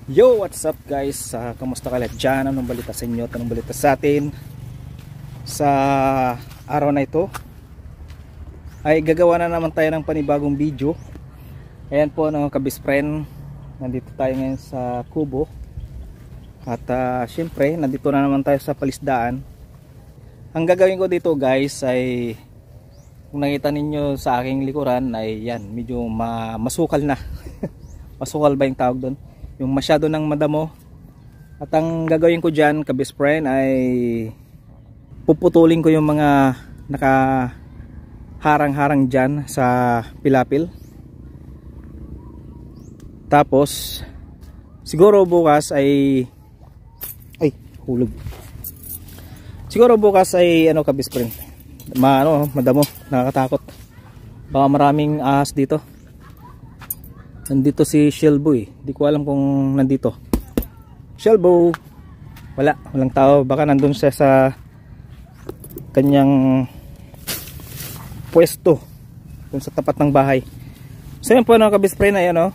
Yo, what's up guys? Kamusta ka lahat dyan? Anong balita sa inyo? Anong balita sa atin? Sa araw na ito ay gagawa na naman tayo ng panibagong video. Ayan po mga kabis friend, nandito tayo ngayon sa Kubo. At syempre, nandito na naman tayo sa palisdaan. Ang gagawin ko dito guys ay, kung nakita ninyo sa aking likuran, ay yan, medyo masukal na. Masukal ba yung tawag doon? Yung masyado nang madamo. At ang gagawin ko dyan kabis friend ay puputulin ko yung mga nakaharang-harang dyan sa pilapil. Tapos siguro bukas ay hulog. Siguro bukas ay kabis friend, madamo, nakakatakot. Baka maraming ahas dito. Nandito si Shelbo eh. Di ko alam kung nandito. Shelbo. Walang tao. Baka nandun siya sa kanyang pwesto dun sa tapat ng bahay. So yun po kabis friend, ayan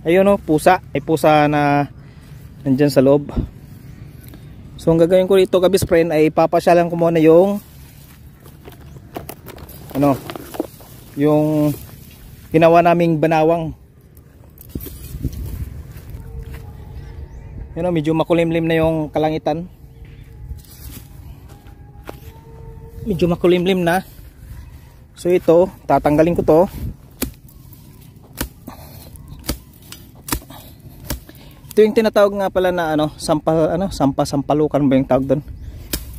ayun pusa. Ay pusa na nandyan sa loob. So ang gagawin ko dito kabis friend ay papasyalan ko muna yung yung ginawa naming banawang. Medyo makulimlim na yung kalangitan. Medyo makulimlim na. So ito, tatanggalin ko to. Ito yung tinatawag nga pala na sampalukan ba yung tawag doon?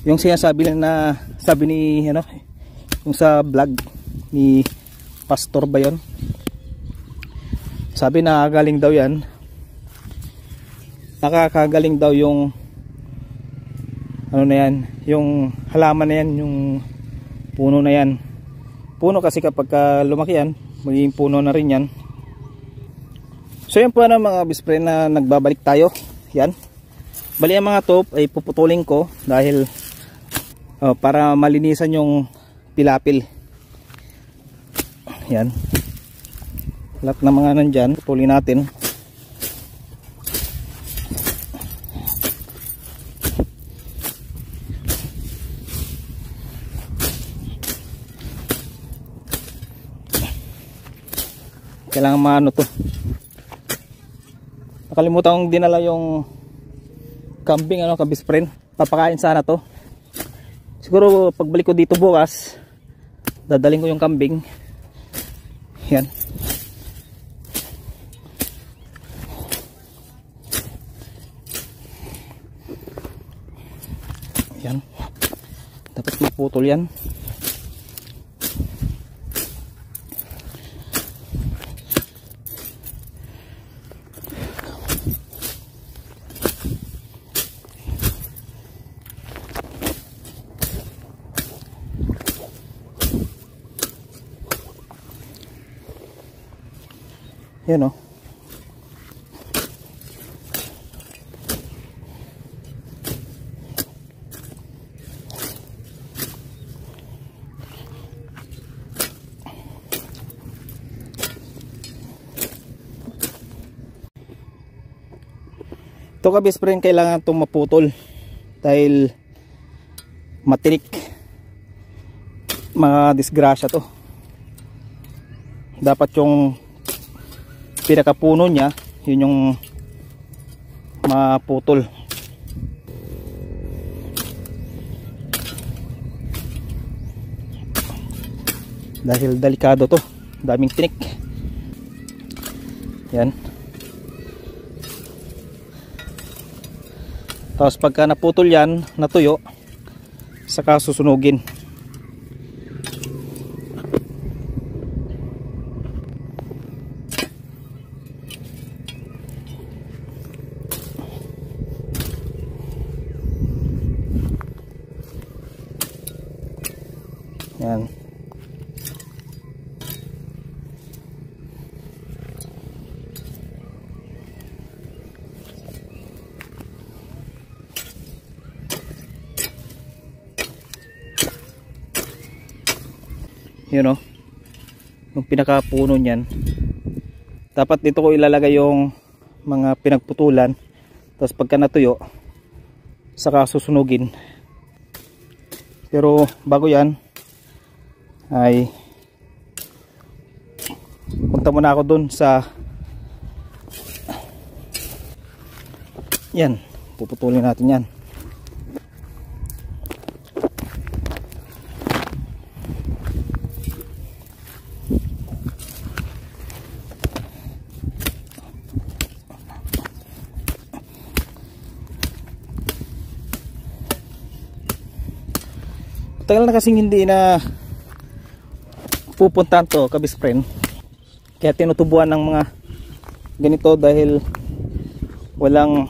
Yung sinasabi na sabi ni yung sa vlog ni Pastor ba yun? Sabi na galing daw yan. Nakakagaling daw yung yung halaman na yan, yung puno na yan. Puno kasi kapag lumaki yan, magiging puno na rin yan. So yan po mga bispre na nagbabalik tayo. Yan. Bali ang mga top ay puputulin ko dahil para malinisan yung pilapil. Yan. Lahat ng mga nandyan, putulin natin. Kailangan maano to. Nakalimutan kong dinala yung kambing kabis friend. Papakain sana to. Siguro pagbalik ko dito bukas, dadaling ko yung kambing. Yan. Yan. Dapat maputol yan. Yan ito kabis friend, kailangan itong maputol dahil matinik, mga disgrasya to. Dapat yung pinakapuno niya, yun yung maputol. Dahil delikado to, daming tinik. Yan. Tapos pagka naputol yan, natuyo, saka susunugin. Yan. Yung pinakapuno niyan. Dapat dito ko ilalagay yung mga pinagputulan, tapos pagka natuyo saka susunugin. Pero bago yan ay punta muna ako dun sa yan, puputulin natin yan. Tagal na kasing hindi na pupuntahan to, kabispren, kaya tinutubuan ng mga ganito dahil walang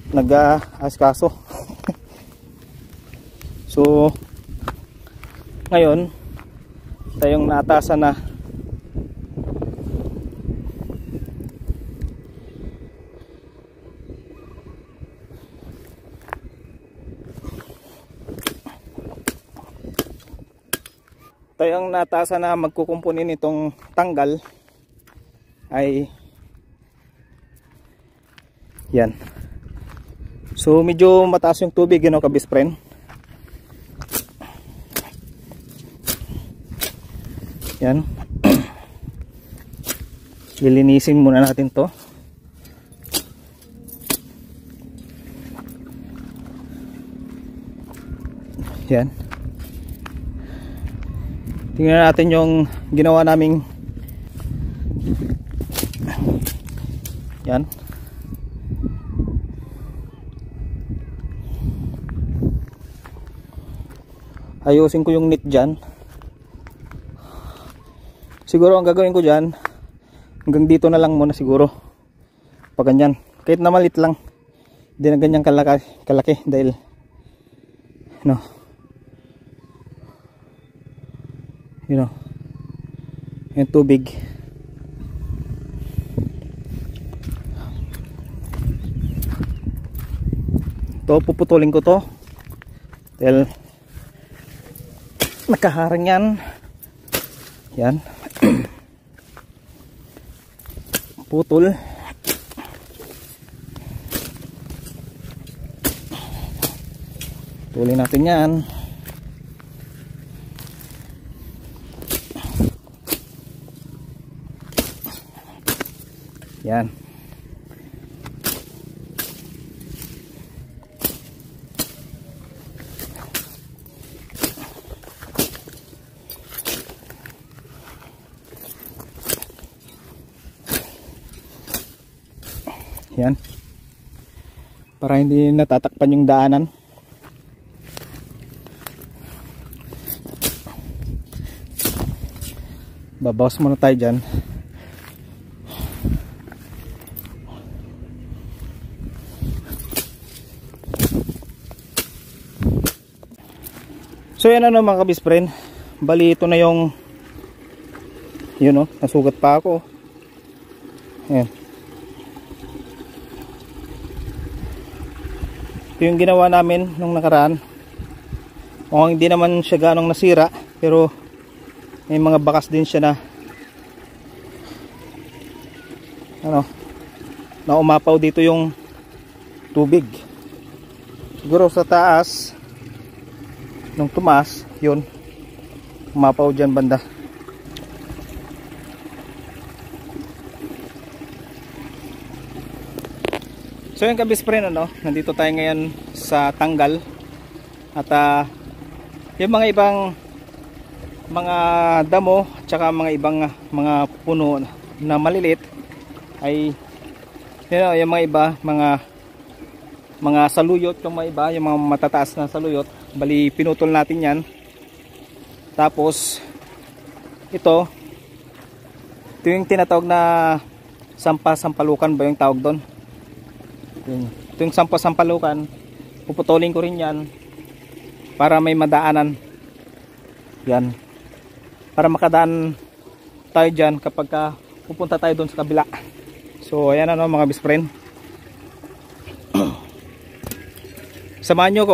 nag-aaskaso. So ngayon tayong naatasan na na magkukumpunin itong tanggal ay yan. So medyo mataas yung tubig, yun, kabispren. Yan. Lilinisin muna natin to. Yan. Tingnan natin yung ginawa naming yan. Ayusin ko yung net dyan. Siguro ang gagawin ko dyan, hanggang dito na lang muna siguro. Pag ganyan, kahit na malit lang, hindi na ganyan kalaki dahil no, you know, yung tubig. Ito, puputulin ko to dahil nakaharang yan. Yan. Putol. Putulin natin yan. Yan. Yan. Para hindi natatakpan yung daanan. Babawas muna tayo dyan. So yan, ano mga kabispren, bali ito na yung yun, no, nasugat pa ako. Ayan. Ito yung ginawa namin nung nakaraan. Mukhang hindi naman siya ganong nasira, pero may mga bakas din siya na ano, na umapaw dito yung tubig. Siguro sa taas nung tumaas, yun, umapaw dyan banda. So yung kabispren, ano, nandito tayo ngayon sa tanggal. At yung mga ibang mga damo tsaka mga ibang mga puno na maliliit ay yung mga iba, mga saluyot, yung mga iba, yung mga matataas na saluyot, bali pinutol natin yan. Tapos ito yung tinatawag na sampalukan ba yung tawag doon. Ito yung sampalukan, puputulin ko rin yan para may madaanan yan, para makadaan tayo dyan kapag pupunta tayo doon sa kabila. So ayan, ano mga bispren, samahan nyo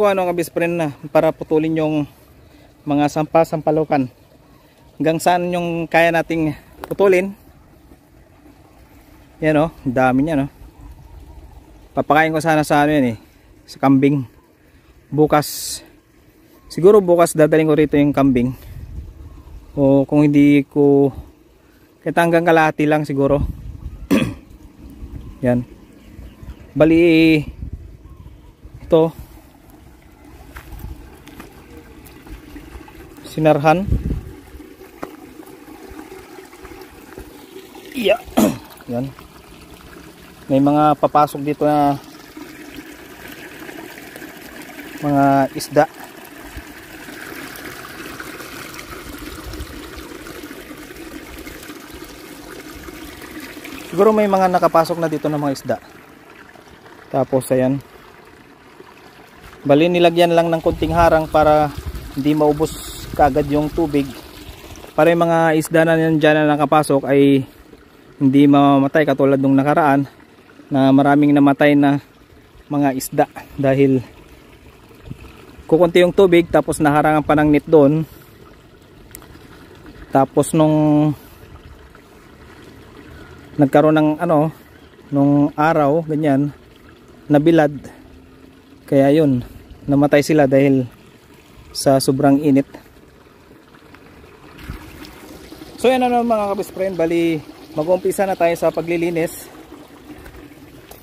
ko ano, kabispren, na para putulin yung mga sampalukan hanggang saan yung kaya nating putulin. Yan o, ang dami niya no. Papakain ko sana sa ano yan eh, sa kambing. Bukas, siguro bukas dadaling ko rito yung kambing. O kung hindi ko, kahit hanggang kalahati lang siguro. Yan. Bali, ito, sinarhan. Yeah. Yan. May mga papasok dito na mga isda. Siguro may mga nakapasok na dito ng mga isda. Tapos ayan. Bali nilagyan lang ng konting harang para hindi maubos kaagad yung tubig. Para yung mga isda na dyan na nakapasok ay hindi mamamatay katulad nung nakaraan na maraming namatay na mga isda dahil kukunti yung tubig tapos naharangan pa ng net doon. Tapos nung nagkaroon ng ano nung araw ganyan nabilad, kaya yun namatay sila dahil sa sobrang init. So yan ano mga kabis friend, bali mag-umpisa na tayo sa paglilinis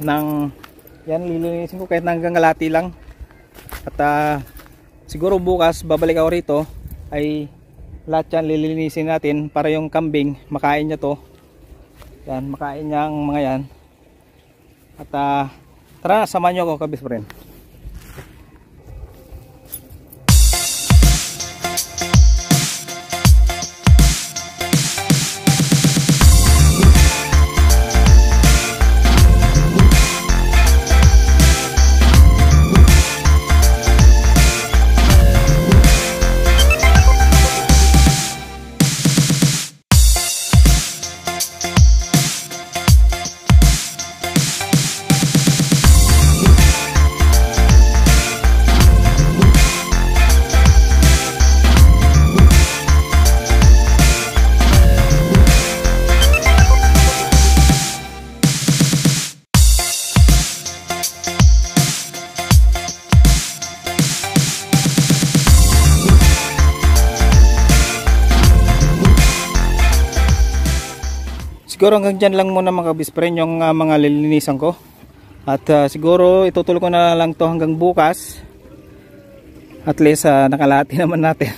ng yan, lilinisin ko kahit hanggang kalahati lang. At siguro bukas babalik ako rito ay lahat yan lilinisin natin para yung kambing makain niya to. Yan, makain niya ang mga yan. At tara, samahan nyo ako kabis friend. Siguro hanggang dyan lang muna mga kabispren yung mga lilinisan ko. At siguro itutuloy ko na lang to hanggang bukas. At least nakalahati naman natin.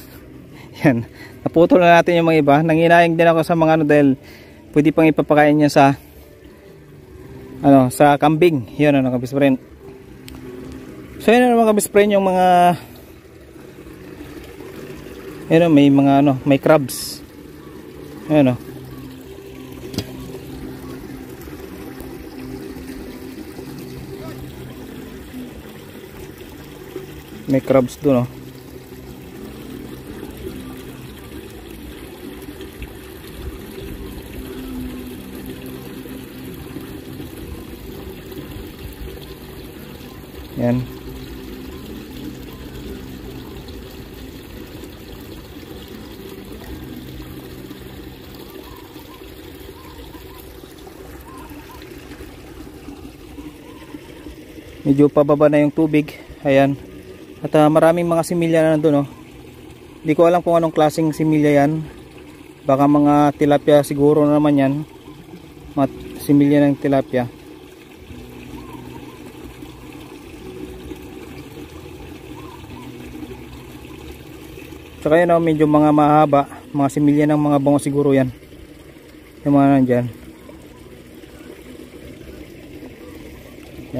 Yan. Naputol na natin yung mga iba. Nanginayang din ako sa mga ano dahil pwede pang ipapakain niya sa ano, sa kambing. Yun ano kabispren. So yun ano mga kabispren yung mga yun, may mga ano, may crabs. Yun ano. May crabs doon oh. Yan. Medyo pababa na yung tubig. Ayan. At maraming mga similya na nandun oh. Hindi ko alam kung anong klaseng similya yan. Baka mga tilapia siguro na naman yan. Mga similya ng tilapia. Tsaka yun oh, medyo mga mahaba. Mga similya ng mga bango siguro yan. Yung mga nandyan.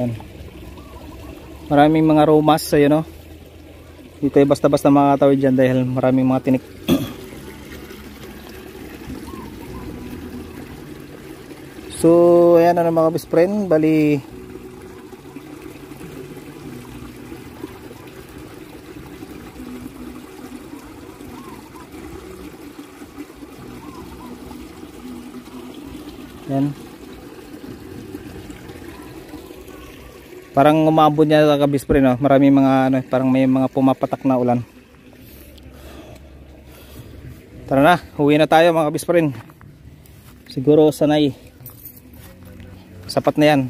Yan. Maraming mga romas ayun oh. Dito ay basta-basta makakatawid dyan dahil maraming mga tinik. So ayan na mga best friend, bali yan. Parang umabot niya sa kabispre no. Maraming mga ano, parang may mga pumapatak na ulan. Tara na, uwi na tayo mga kabispre. Siguro sanay. Sapat na yan.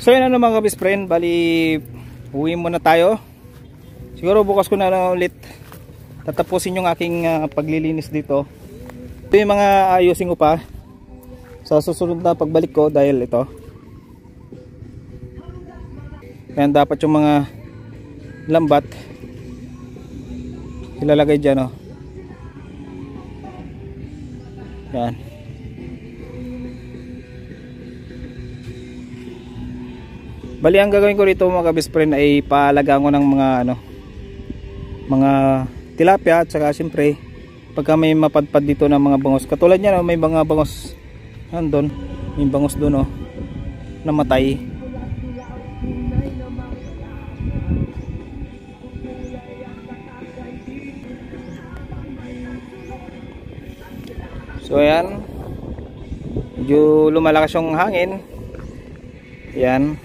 So yun ano mga kabis friend, bali uwi muna tayo. Siguro bukas ko na ulit tatapusin yung aking paglilinis dito. Ito yung mga ayusin ko pa sa susunod na pagbalik ko dahil ito. Kaya dapat yung mga lambat ilalagay dyan, oh. Yan. Bali ang gagawin ko dito mga kabis friend ay paalagaan ko ng mga mga tilapia at saka siyempre pagka may mapadpad dito ng mga bangos. Katulad niyan, may mga bangos nandun, may bangos doon, oh, namatay. So ayan, medyo lumalakas yung hangin. Yan.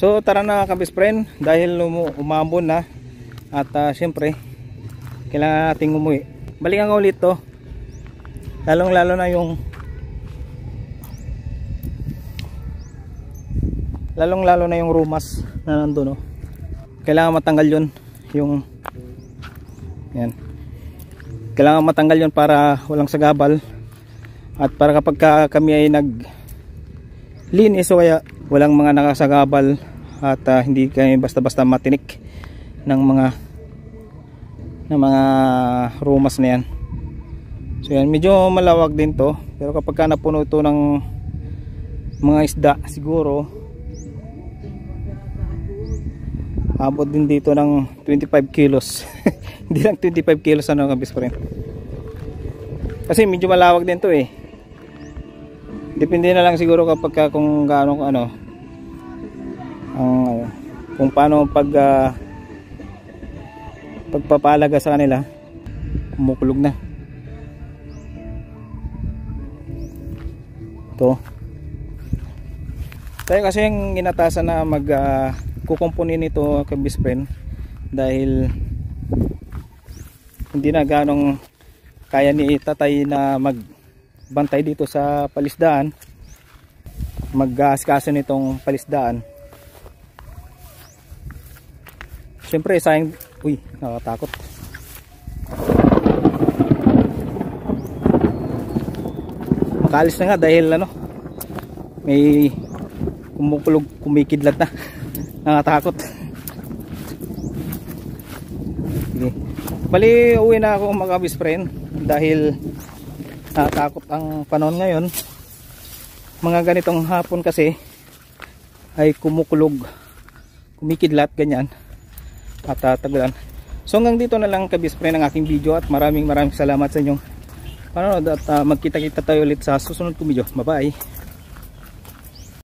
So tara na kabis friend, dahil umambon na at syempre kailangan nating umuwi. Balikan ko ulit to, lalong lalo na yung rumas na nandun, no? Kailangan matanggal yun, yung yan, kailangan matanggal yun para walang sagabal at para kapag kami ay naglinis o kaya walang mga nakasagabal at hindi kami basta-basta matinik ng mga rumas na yan. So yan, medyo malawak din to, pero kapag napuno ito ng mga isda siguro abot din dito ng 25 kilos. Hindi lang 25 kilos ano kabis friend. Kasi medyo malawak din to eh. Depende na lang siguro kapag kung gaano kung paano pagpapalaga sa kanila. Kumukulog na. Ito. Tayo kasi yung inatasan na kukumpunin nito kabis friend dahil hindi na ganong kaya ni tatay na magbantay dito sa palisdaan, mag-aasikaso nitong palisdaan. Siyempre sayang, uy, nakakatakot. Makalis na nga dahil may kumukulog, kumikidlat na. Nakatakot. Sige. Bali uwi na ako mga kabis friend dahil nakatakot ang panahon ngayon. Mga ganitong hapon kasi ay kumukulog, kumikidlat ganyan at tagulan. So hanggang dito na lang kabis friend ang aking video at maraming salamat sa inyong panonood at magkita-kita tayo ulit sa susunod kong video. Bye bye.